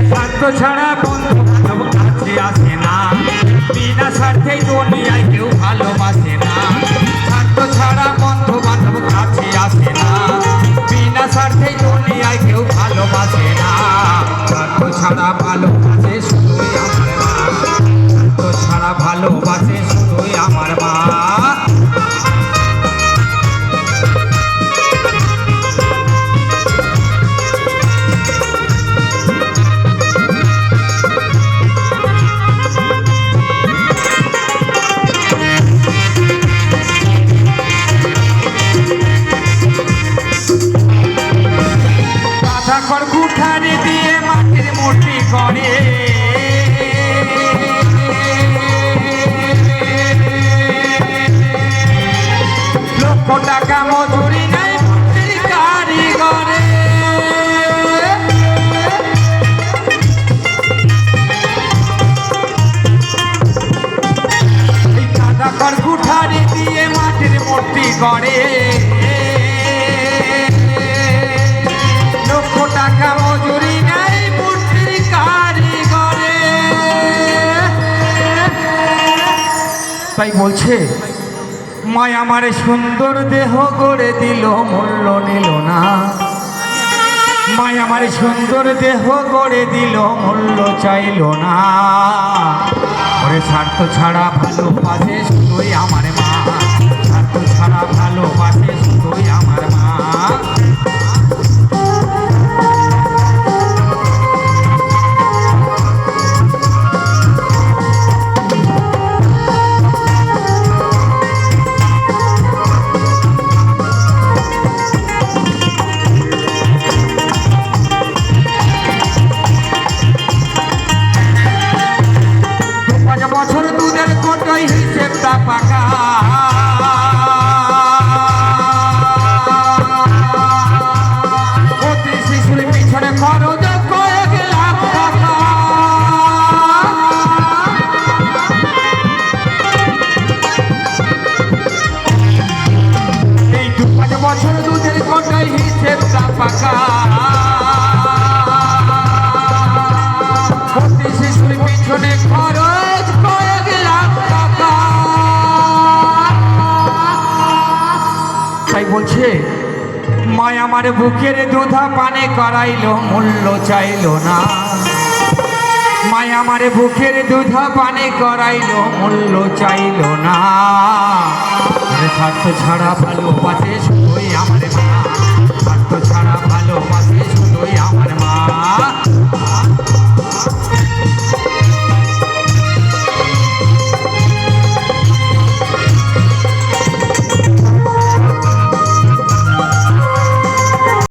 স্বার্থ ছাড়া বন্ধু বান্ধব কাছে আসে না, বিনা স্বার্থেই দুনিয়ায় কেউ ভালোবাসে না। স্বার্থ ছাড়া বন্ধু বান্ধব কাছে আসে না, বিনা স্বার্থেই দুনিয়ায় কেউ ভালোবাসে না। স্বার্থ ছাড়া ভালোবাসে শুধুই আমার মা, স্বার্থ ছাড়া ভালোবাসে শুধুই আমার মা। খড় কুঠারি দিয়ে মাটির মূর্তি করে, লক্ষ টাকা মজুরি নাই মূর্তির কারিগরে। সাদা খড় কুঠারি দিয়ে মাটির মূর্তি করে, টাকা মজুরি নাই মূর্তির কারিগরে। তাই বলছে মায় আমার সুন্দর দেহ গড়ে দিল মূল্য নিল না, মায় আমার সুন্দর দেহ গড়ে দিল মূল্য চাইল না। ওরে স্বার্থ ছাড়া ভালোবাসে শুধুই আমার মা, স্বার্থ ছাড়া ভালোবাসে শুধুই আমার মা। বছর দুধের কোটোই হিসেবটা পাকা, প্রতি শিশুর পিছনে খরচ কয়েক লাখ টাকা। এই 2-5 বছর দুধের কোটোই হিসেবটা পাকা, প্রতি শিশুর পিছনে খরচ কয়েক লাখ টাকা। তাই বলছে মায় আমার বুকের দুধা পানে করাইলো মূল্য চাইলো না, মায় আমার বুকের দুধা পানে করাইলো মূল্য চাইলো না। স্বার্থ ছাড়া ভালোবাসে শুধুই আমার মা, স্বার্থ ছাড়া ভালোবাসে